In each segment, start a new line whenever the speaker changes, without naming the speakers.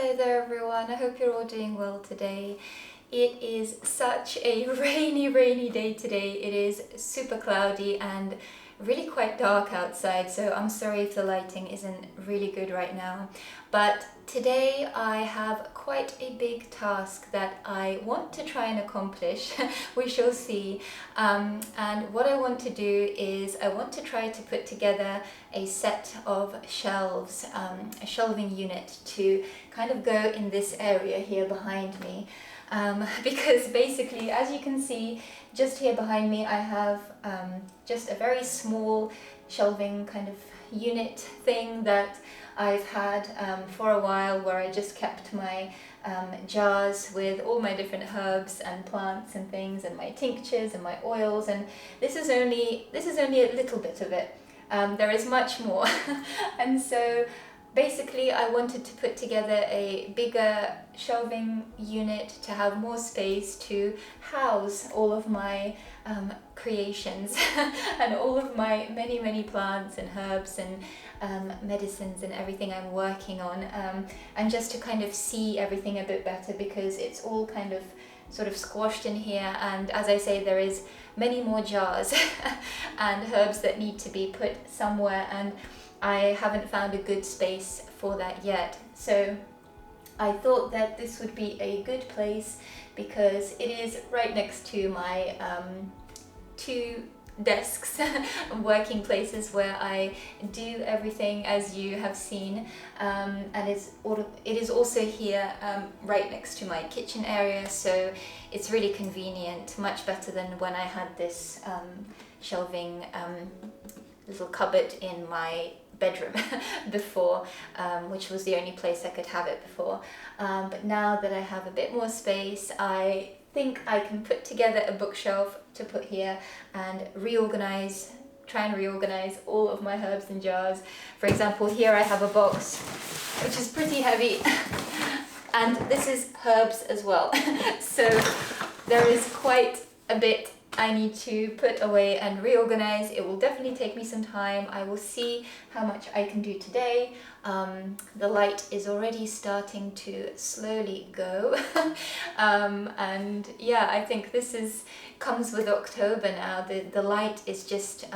Hello there everyone, I hope you're all doing well today. It is such a rainy day today. It is super cloudy and really quite dark outside, so I'm sorry if the lighting isn't really good right now. But today I have quite a big task that I want to try and accomplish. We shall see. And what I want to do is I want to try to put together a set of shelves, a shelving unit to kind of go in this area here behind me. Because basically, as you can see, just here behind me, I have just a very small shelving kind of unit thing that I've had for a while, where I just kept my jars with all my different herbs and plants and things, and my tinctures and my oils. And this is only a little bit of it. There is much more, and so basically I wanted to put together a bigger shelving unit to have more space to house all of my creations and all of my many plants and herbs and medicines and everything I'm working on, and just to kind of see everything a bit better, because it's all kind of sort of squashed in here, and as I say, there is many more jars and herbs that need to be put somewhere, and I haven't found a good space for that yet. So I thought that this would be a good place, because it is right next to my two desks, working places where I do everything, as you have seen, and it is also here right next to my kitchen area, so it's really convenient, much better than when I had this shelving little cupboard in my bedroom before, which was the only place I could have it before. But now that I have a bit more space, I think I can put together a bookshelf to put here and try and reorganize all of my herbs and jars. For example, here I have a box which is pretty heavy, and this is herbs as well. So there is quite a bit I need to put away and reorganize. It will definitely take me some time. I will see how much I can do today. The light is already starting to slowly go. And yeah, I think this comes with October now. The light is just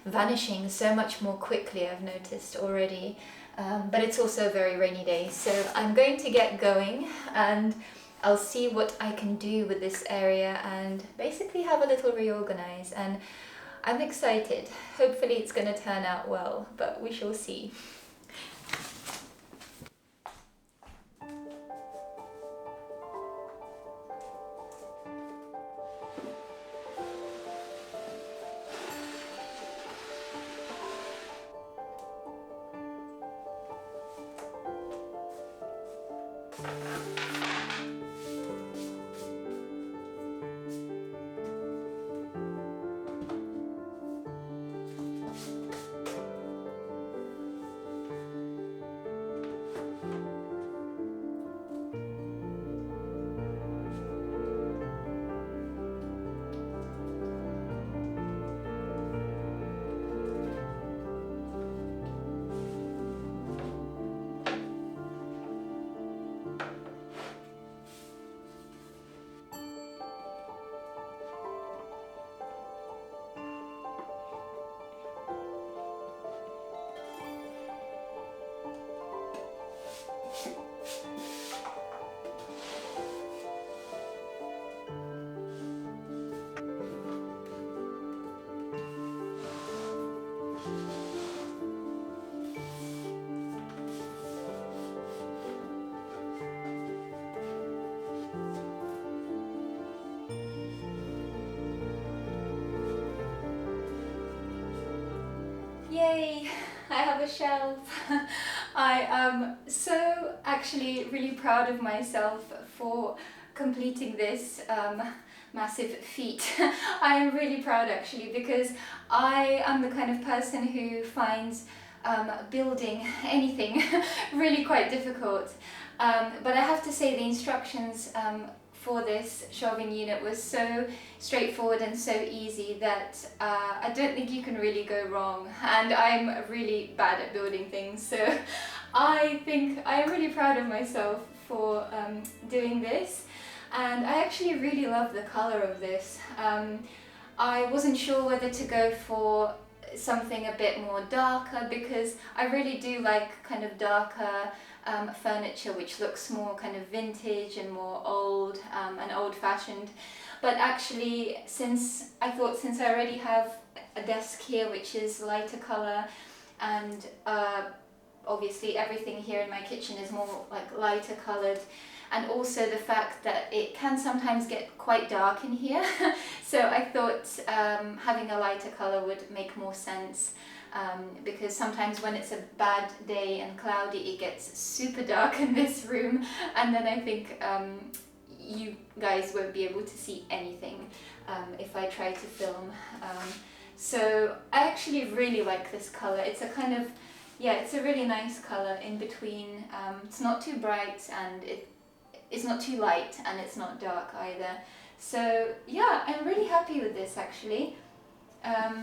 vanishing so much more quickly, I've noticed already. But it's also a very rainy day, so I'm going to get going, and I'll see what I can do with this area and basically have a little reorganize, and I'm excited. Hopefully it's going to turn out well, but we shall see. Yay! I have a shelf. I am so actually really proud of myself for completing this massive feat. I am really proud actually, because I am the kind of person who finds building anything really quite difficult. But I have to say the instructions for this shelving unit was so straightforward and so easy that I don't think you can really go wrong, and I'm really bad at building things, so I think I am really proud of myself for doing this, and I actually really love the colour of this. I wasn't sure whether to go for something a bit more darker, because I really do like kind of darker furniture which looks more kind of vintage and more old and old-fashioned. But actually, since I already have a desk here which is lighter colour, and obviously everything here in my kitchen is more like lighter coloured, and also the fact that it can sometimes get quite dark in here, so I thought having a lighter colour would make more sense, because sometimes when it's a bad day and cloudy it gets super dark in this room, and then I think you guys won't be able to see anything if I try to film. So I actually really like this colour. It's a kind of, yeah, it's a really nice colour in between. It's not too bright, and it's not too light, and it's not dark either. So yeah, I'm really happy with this actually.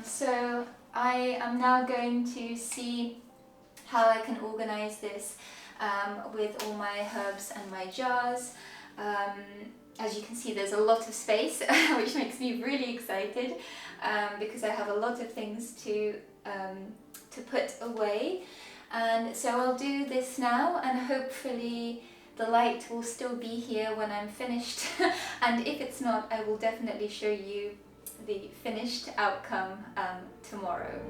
So I am now going to see how I can organise this with all my herbs and my jars. As you can see, there's a lot of space, which makes me really excited, because I have a lot of things to put away. And so I'll do this now, and hopefully the light will still be here when I'm finished. And if it's not, I will definitely show you the finished outcome tomorrow.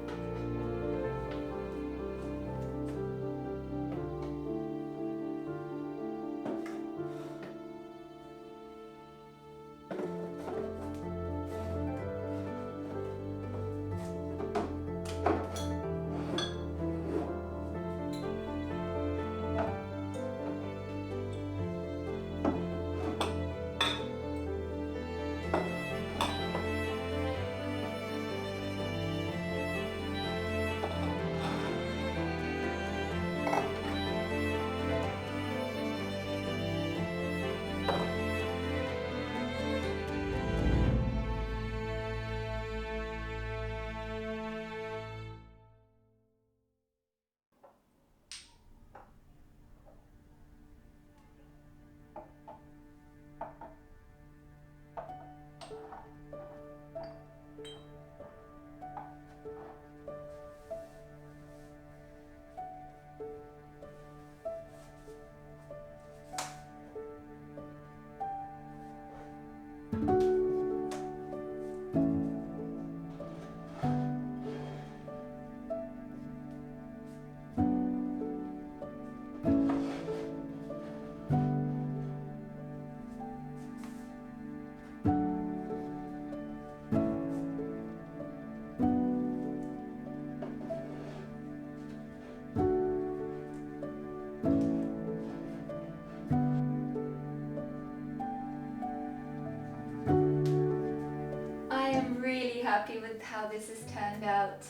Happy with how this has turned out.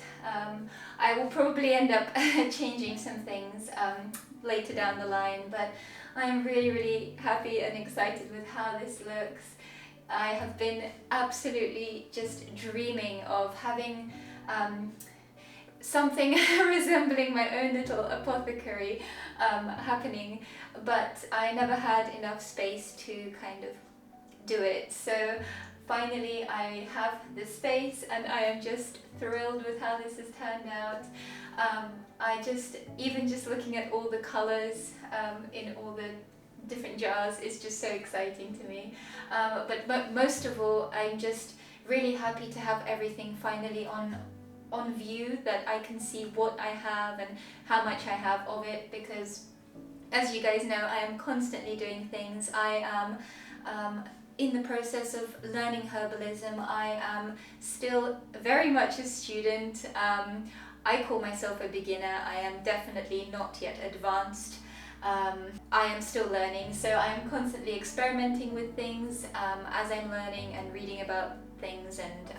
I will probably end up changing some things later down the line, but I'm really happy and excited with how this looks. I have been absolutely just dreaming of having something resembling my own little apothecary happening, but I never had enough space to kind of do it. So finally I have the space, and I am just thrilled with how this has turned out. Even just looking at all the colours in all the different jars is just so exciting to me. But most of all, I'm just really happy to have everything finally on view, that I can see what I have and how much I have of it, because as you guys know, I am constantly doing things. I am in the process of learning herbalism. I am still very much a student. I call myself a beginner. I am definitely not yet advanced. I am still learning, so I am constantly experimenting with things as I'm learning and reading about things, and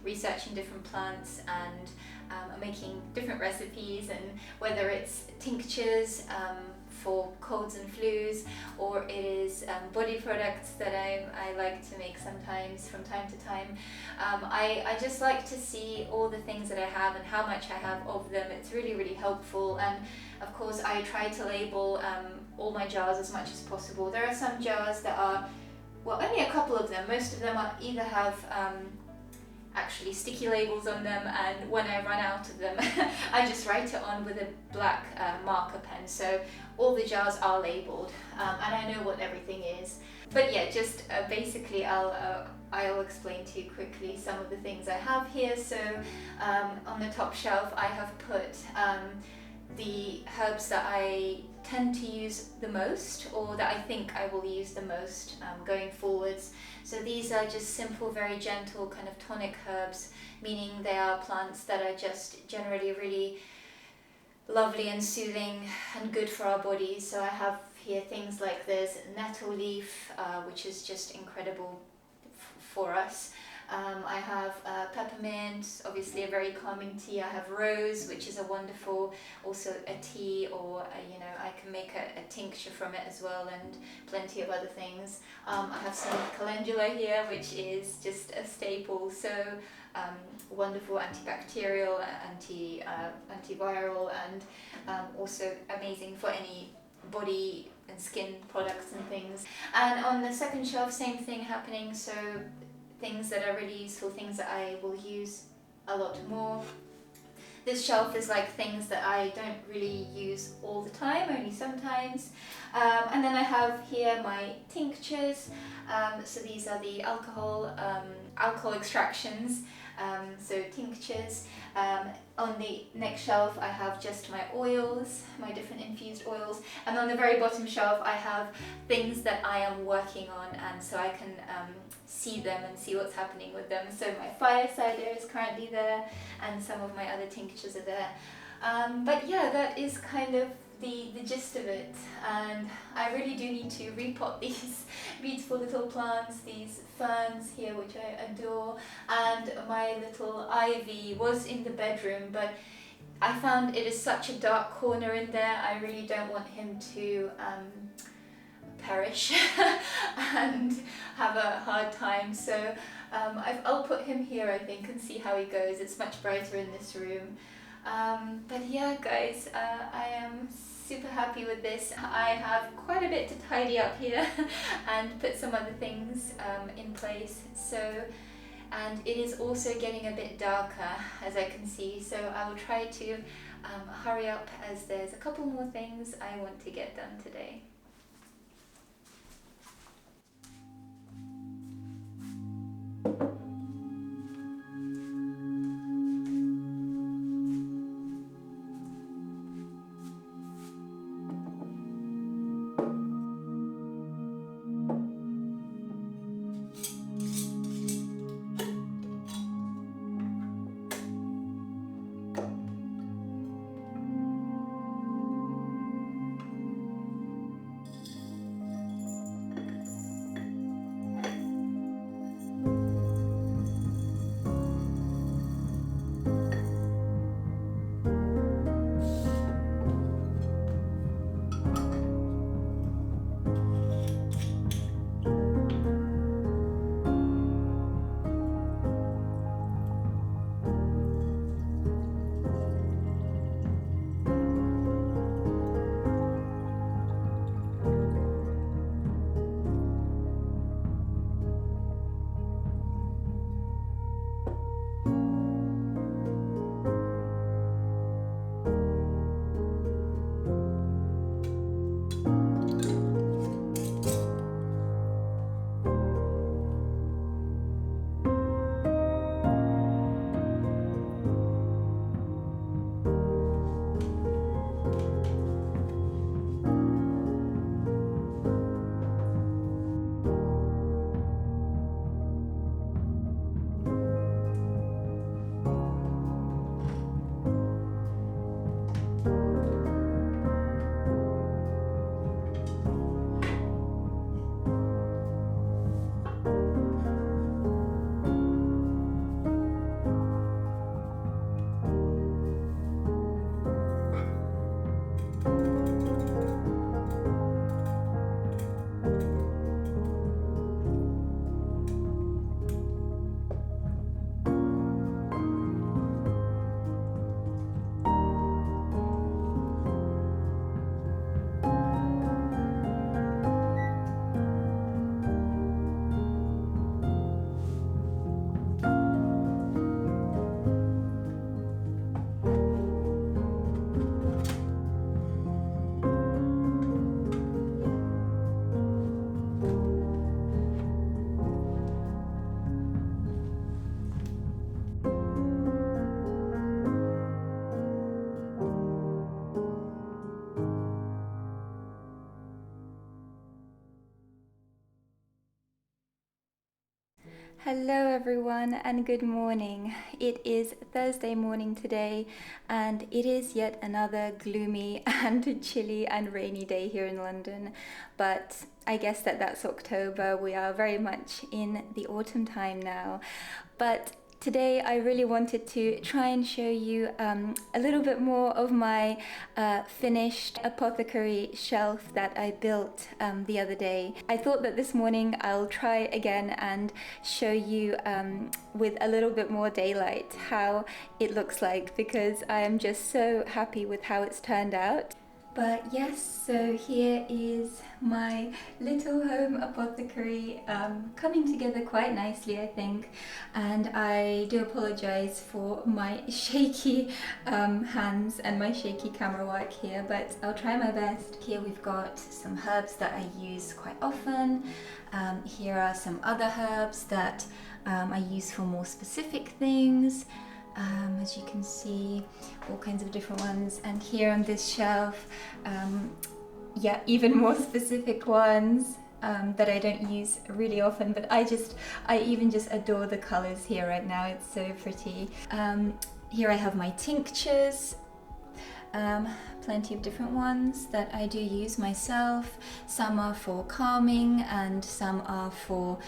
researching different plants, and making different recipes, and whether it's tinctures for colds and flus, or it is body products that I like to make sometimes from time to time. I just like to see all the things that I have and how much I have of them. It's really, really helpful, and of course I try to label all my jars as much as possible. There are some jars that are, well, only a couple of them. Most of them are either have actually sticky labels on them, and when I run out of them I just write it on with a black marker pen, so all the jars are labeled, and I know what everything is. But yeah, just basically I'll explain to you quickly some of the things I have here. So on the top shelf I have put the herbs that I tend to use the most, or that I think I will use the most going forwards. So these are just simple, very gentle kind of tonic herbs, meaning they are plants that are just generally really lovely and soothing and good for our bodies. So I have here things like this nettle leaf, which is just incredible for us. I have peppermint, obviously a very calming tea. I have rose, which is a wonderful, also a tea, or you know, I can make a tincture from it as well, and plenty of other things. I have some calendula here, which is just a staple. So wonderful antibacterial, antiviral, and also amazing for any body and skin products and things. And on the second shelf, same thing happening. So things that are really useful, things that I will use a lot more. This shelf is like things that I don't really use all the time, only sometimes. And then I have here my tinctures. So these are the alcohol extractions, so tinctures. On the next shelf I have just my oils, my different infused oils, and on the very bottom shelf I have things that I am working on, and so I can see them and see what's happening with them. So my fire cider is currently there, and some of my other tinctures are there. But yeah, that is kind of the gist of it, and I really do need to repot these beautiful little plants, these ferns here which I adore, and my little ivy was in the bedroom, but I found it is such a dark corner in there. I really don't want him to perish and have a hard time, so I'll put him here, I think, and see how he goes. It's much brighter in this room. But yeah guys, I am super happy with this. I have quite a bit to tidy up here and put some other things in place. So, and it is also getting a bit darker, as I can see, so I will try to hurry up, as there's a couple more things I want to get done today. Hello, everyone, and good morning. It is Thursday morning today, and it is yet another gloomy and chilly and rainy day here in London. But I guess that's October. We are very much in the autumn time now. But today I really wanted to try and show you a little bit more of my finished apothecary shelf that I built the other day. I thought that this morning I'll try again and show you with a little bit more daylight how it looks like, because I am just so happy with how it's turned out. But yes, so here is my little home apothecary coming together quite nicely, I think. And I do apologize for my shaky hands and my shaky camera work here, but I'll try my best. Here we've got some herbs that I use quite often. Here are some other herbs that I use for more specific things. As you can see, all kinds of different ones, and here on this shelf, even more specific ones that I don't use really often, but I even just adore the colors here right now. It's so pretty. Here I have my tinctures, plenty of different ones that I do use myself. Some are for calming and some are for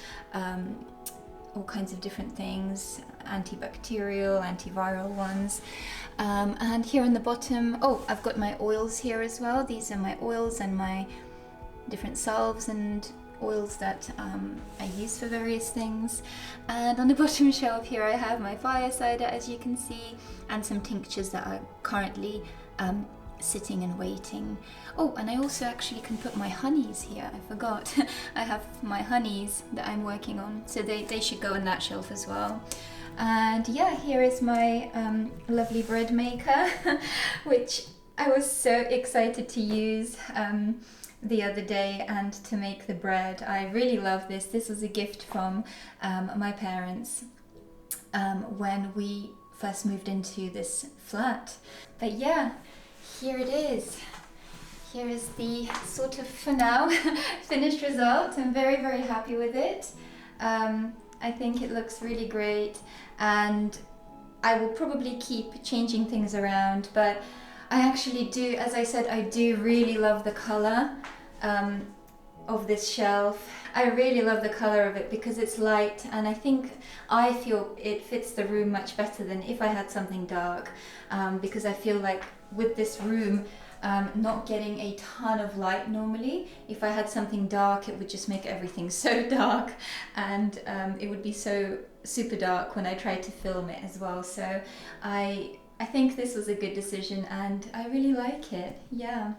all kinds of different things, antibacterial, antiviral ones. And here on the bottom, I've got my oils here as well. These are my oils and my different salves and oils that I use for various things. And on the bottom shelf here I have my fire cider, as you can see, and some tinctures that are currently sitting and waiting. And I also actually can put my honeys here. I forgot. I have my honeys that I'm working on, so they should go on that shelf as well. And yeah, here is my lovely bread maker, which I was so excited to use the other day and to make the bread. I really love this. This was a gift from my parents when we first moved into this flat. But yeah, here it is. Here is the sort of, for now, finished result. I'm very, very happy with it. I think it looks really great, and I will probably keep changing things around, but I actually do, as I said, I do really love the color of this shelf. I really love the color of it because it's light, and I feel it fits the room much better than if I had something dark, because I feel like with this room not getting a ton of light normally, if I had something dark it would just make everything so dark, and it would be so super dark when I tried to film it as well. So I think this was a good decision and I really like it. Yeah.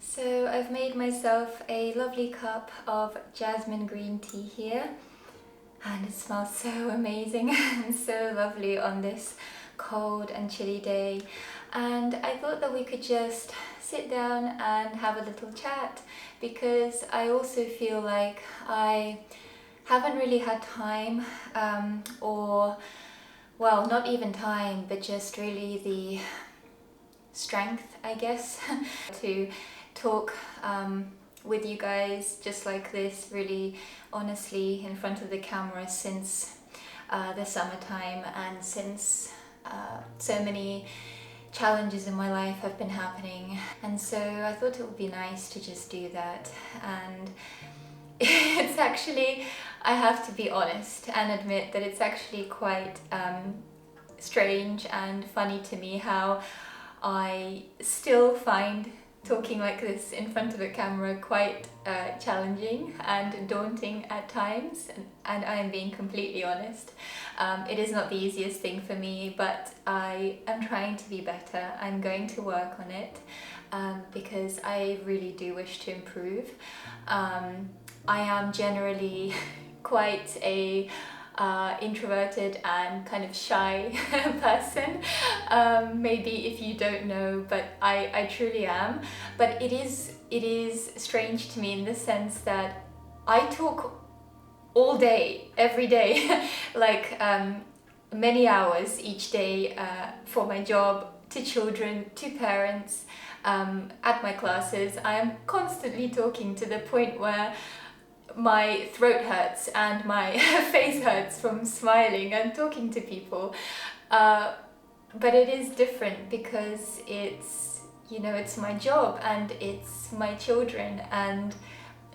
So I've made myself a lovely cup of jasmine green tea here, and it smells so amazing and so lovely on this cold and chilly day. And I thought that we could just sit down and have a little chat, because I also feel like I haven't really had time, not even time, but just really the strength, I guess, to talk with you guys just like this, really honestly in front of the camera, since the summertime, and since so many challenges in my life have been happening. And so I thought it would be nice to just do that. And it's actually, I have to be honest and admit that it's actually quite strange and funny to me how I still find talking like this in front of a camera quite challenging and daunting at times, and I am being completely honest. It is not the easiest thing for me, but I am trying to be better. I'm going to work on it because I really do wish to improve. I am generally quite a introverted and kind of shy person, maybe if you don't know, but I truly am. But it is strange to me in the sense that I talk all day, every day, like many hours each day, for my job, to children, to parents, at my classes. I am constantly talking, to the point where my throat hurts and my face hurts from smiling and talking to people. But it is different because it's, you know, it's my job and it's my children and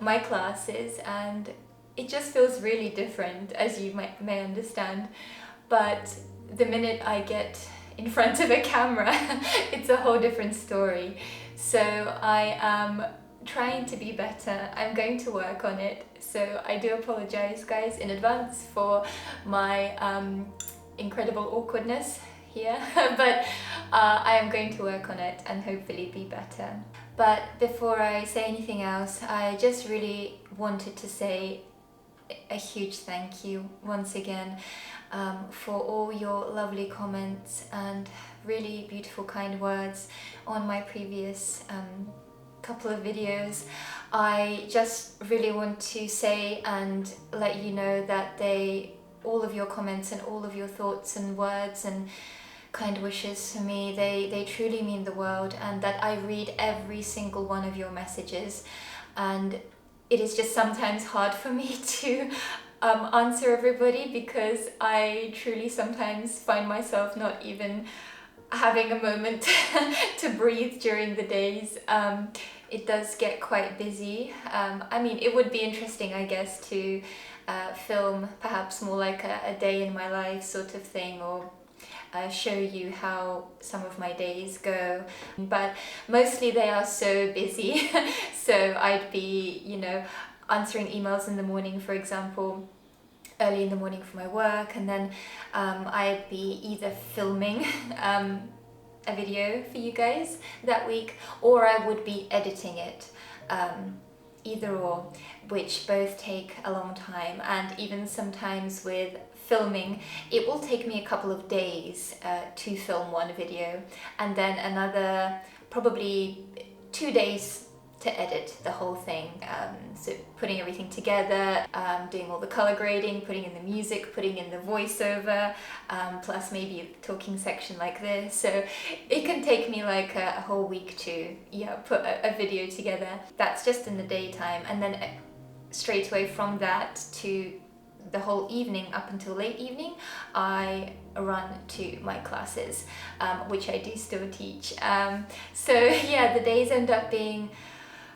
my classes, and it just feels really different, as you may understand. But the minute I get in front of a camera, it's a whole different story. So I am trying to be better. I'm going to work on it. So I do apologize, guys, in advance for my incredible awkwardness here, but I am going to work on it and hopefully be better. But before I say anything else, I just really wanted to say a huge thank you once again for all your lovely comments and really beautiful kind words on my previous couple of videos. I just really want to say and let you know that all of your comments and all of your thoughts and words and kind wishes for me, they truly mean the world, and that I read every single one of your messages, and it is just sometimes hard for me to answer everybody, because I truly sometimes find myself not even having a moment to breathe during the days. It does get quite busy. I mean, it would be interesting, I guess, to film perhaps more like a day in my life sort of thing, or show you how some of my days go, but mostly they are so busy. So I'd be, you know, answering emails in the morning, for example, early in the morning for my work, and then I'd be either filming a video for you guys that week, or I would be editing it, either or, which both take a long time. And even sometimes with filming, it will take me a couple of days to film one video, and then another probably 2 days to edit the whole thing. So putting everything together, doing all the color grading, putting in the music, putting in the voiceover, plus maybe a talking section like this. So it can take me like a whole week to put a video together. That's just in the daytime, and then straight away from that to the whole evening up until late evening, I run to my classes, which I do still teach. So yeah, the days end up being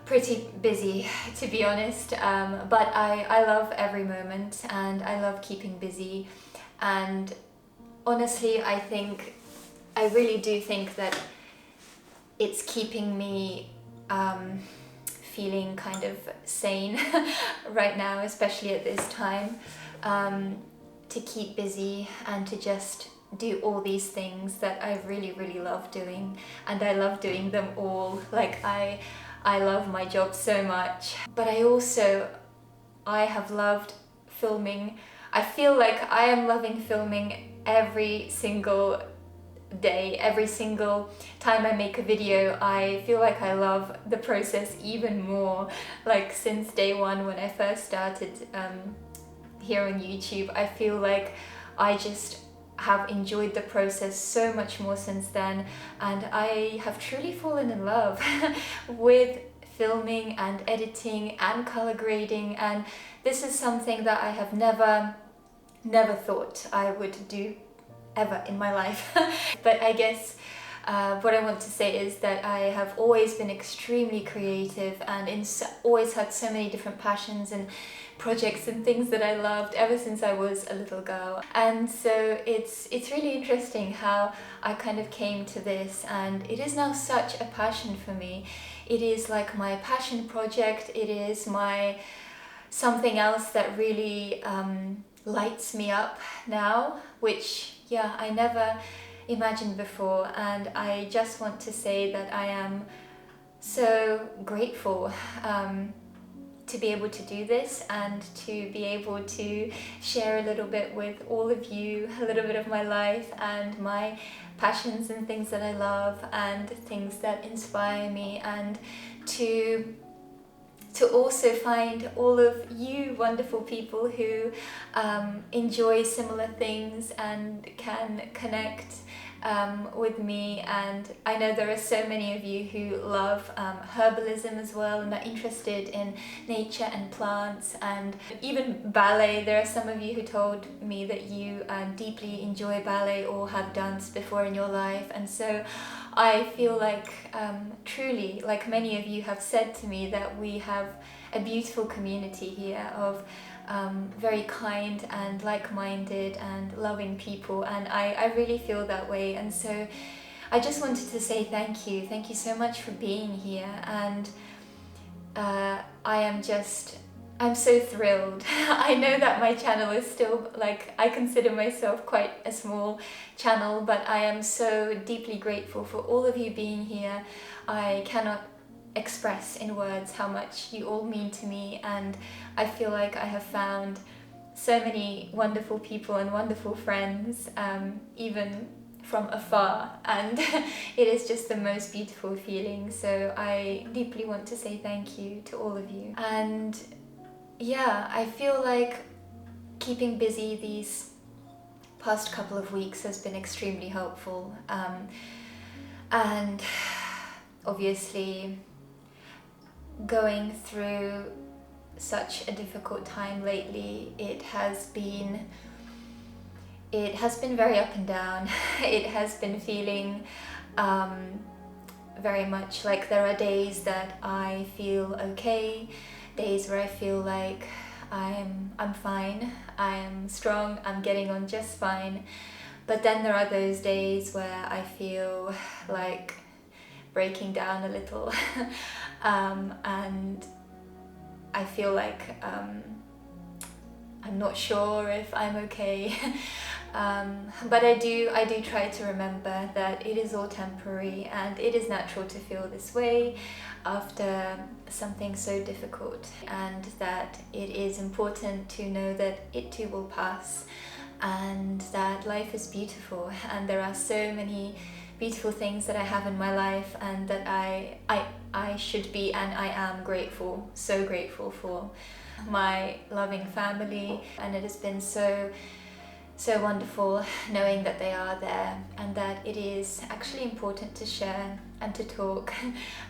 pretty busy, to be honest, but I love every moment, and I love keeping busy. And honestly, I really do think that it's keeping me feeling kind of sane right now, especially at this time, to keep busy and to just do all these things that I really, really love doing. And I love doing them all. Like I love my job so much, but I have loved filming. I feel like I am loving filming every single day. Every single time I make a video, I feel like I love the process even more. Like since day one, when I first started here on YouTube, I feel like I just have enjoyed the process so much more since then, and I have truly fallen in love with filming and editing and color grading. And this is something that I have never thought I would do ever in my life. But I guess what I want to say is that I have always been extremely creative, and always had so many different passions and projects and things that I loved ever since I was a little girl. And so it's really interesting how I kind of came to this, and it is now such a passion for me. It is like my passion project. It is my something else that really lights me up now, which I never imagined before. And I just want to say that I am so grateful to be able to do this, and to be able to share a little bit with all of you, a little bit of my life and my passions and things that I love and things that inspire me, and to also find all of you wonderful people who enjoy similar things and can connect with me, and I know there are so many of you who love herbalism as well and are interested in nature and plants and even ballet. There are some of you who told me that you deeply enjoy ballet or have danced before in your life, and so I feel like truly, like many of you have said to me, that we have a beautiful community here of very kind and like-minded and loving people, and I really feel that way. And so I just wanted to say thank you so much for being here, and I'm so thrilled. I know that my channel is still, like, I consider myself quite a small channel, but I am so deeply grateful for all of you being here. I cannot express in words how much you all mean to me, and I feel like I have found so many wonderful people and wonderful friends, even from afar, and it is just the most beautiful feeling. So I deeply want to say thank you to all of you. And yeah, I feel like keeping busy these past couple of weeks has been extremely helpful, and obviously going through such a difficult time lately, it has been very up and down. It has been feeling very much like there are days that I feel okay, days where I feel like I'm fine, I'm strong, I'm getting on just fine. But then there are those days where I feel like breaking down a little, and I feel like I'm not sure if I'm okay. But I do try to remember that it is all temporary, and it is natural to feel this way after something so difficult, and that it is important to know that it too will pass, and that life is beautiful, and there are so many beautiful things that I have in my life, and that I should be, and I am grateful, so grateful for my loving family, and it has been so wonderful knowing that they are there, and that it is actually important to share and to talk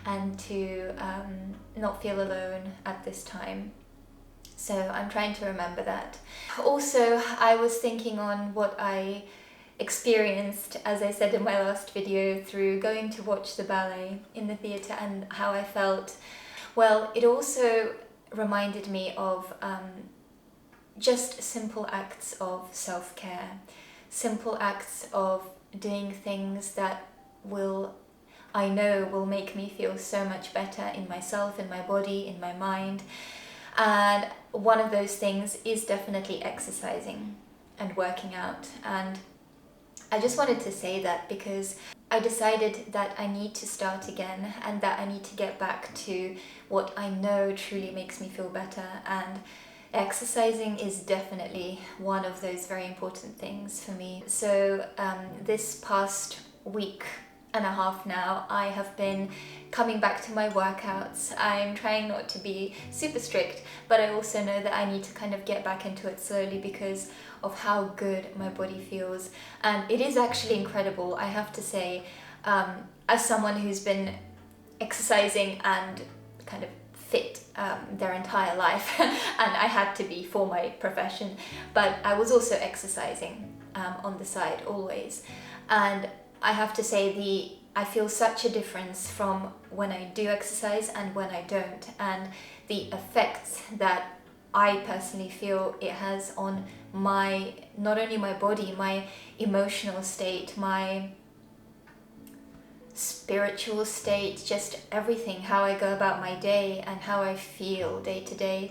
and to not feel alone at this time. So I'm trying to remember that. Also, I was thinking on what I experienced, as I said in my last video, through going to watch the ballet in the theatre, and how I felt. Well, it also reminded me of just simple acts of self-care, simple acts of doing things that I know will make me feel so much better in myself, in my body, in my mind. And one of those things is definitely exercising and working out. And I just wanted to say that because I decided that I need to start again, and that I need to get back to what I know truly makes me feel better, and exercising is definitely one of those very important things for me. So this past week and a half now, I have been coming back to my workouts. I'm trying not to be super strict, but I also know that I need to kind of get back into it slowly because of how good my body feels. And it is actually incredible, I have to say, as someone who's been exercising and kind of fit their entire life, and I had to be for my profession, but I was also exercising on the side always. And I have to say, I feel such a difference from when I do exercise and when I don't, and the effects that I personally feel it has on not only my body, my emotional state, my spiritual state, just everything, how I go about my day and how I feel day to day.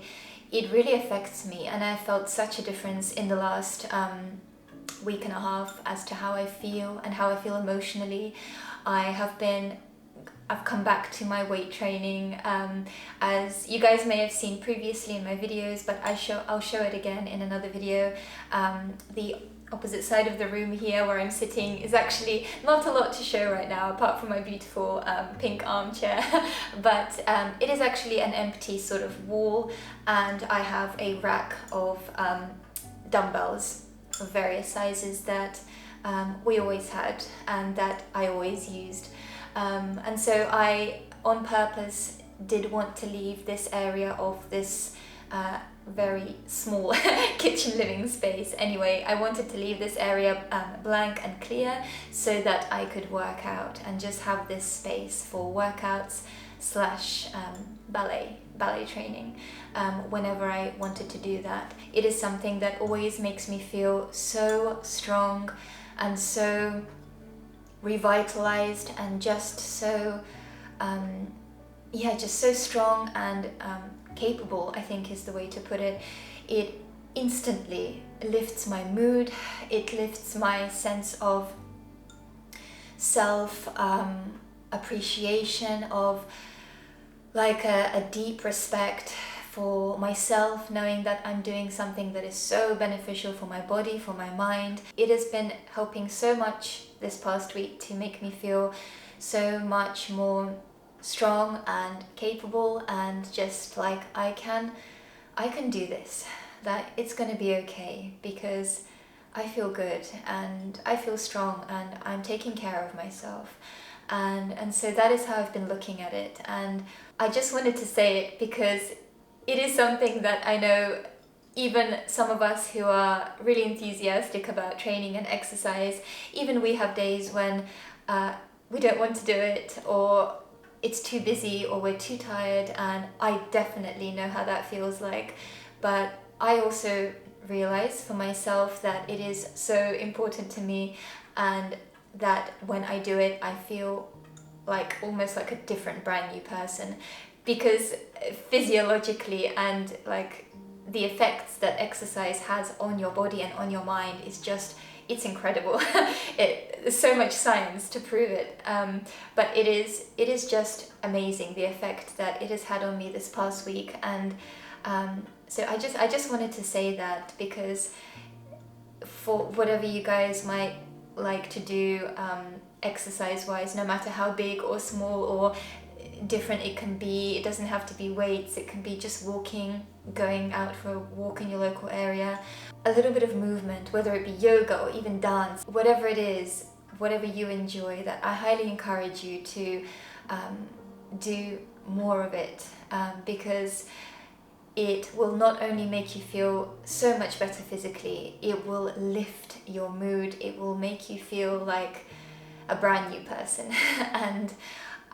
It really affects me, and I felt such a difference in the last week and a half as to how I feel and how I feel emotionally. I've come back to my weight training, as you guys may have seen previously in my videos, but I'll show it again in another video. The opposite side of the room here where I'm sitting is actually not a lot to show right now, apart from my beautiful pink armchair, but it is actually an empty sort of wall, and I have a rack of dumbbells of various sizes that we always had and that I always used. And so I, on purpose, did want to leave this area of this very small kitchen living space. Anyway, I wanted to leave this area blank and clear so that I could work out and just have this space for workouts slash ballet training whenever I wanted to do that. It is something that always makes me feel so strong and so revitalized and just so just so strong and capable, I think is the way to put it. It instantly lifts my mood, it lifts my sense of self appreciation, of like a deep respect for myself, knowing that I'm doing something that is so beneficial for my body, for my mind. It has been helping so much this past week to make me feel so much more strong and capable, and just like I can do this, that it's going to be okay, because I feel good and I feel strong and I'm taking care of myself. And so that is how I've been looking at it, and I just wanted to say it because it is something that I know even some of us who are really enthusiastic about training and exercise, even we have days when we don't want to do it, or it's too busy, or we're too tired, and I definitely know how that feels like. But I also realize for myself that it is so important to me, and that when I do it, I feel like almost like a different brand new person, because physiologically and like the effects that exercise has on your body and on your mind is just, it's incredible. There's so much science to prove it, but it is just amazing, the effect that it has had on me this past week. And so I just wanted to say that, because for whatever you guys might like to do exercise wise, no matter how big or small or different it can be, it doesn't have to be weights, it can be just walking, going out for a walk in your local area, a little bit of movement, whether it be yoga or even dance, whatever it is, whatever you enjoy, that I highly encourage you to do more of it, because it will not only make you feel so much better physically, it will lift your mood, it will make you feel like a brand new person. And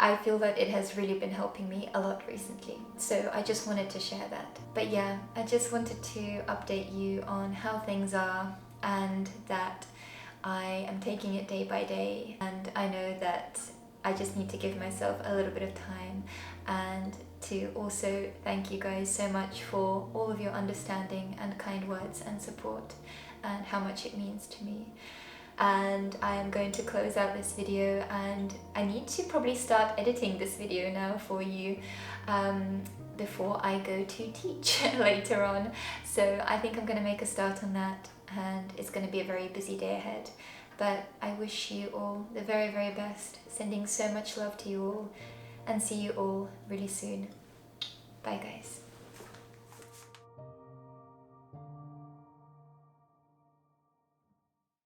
I feel that it has really been helping me a lot recently. So I just wanted to share that. But yeah, I just wanted to update you on how things are, and that I am taking it day by day. And I know that I just need to give myself a little bit of time, and to also thank you guys so much for all of your understanding and kind words and support, and how much it means to me. And I am going to close out this video, and I need to probably start editing this video now for you before I go to teach later on. So I think I'm going to make a start on that, and it's going to be a very busy day ahead. But I wish you all the very, very best, sending so much love to you all, and see you all really soon. Bye guys.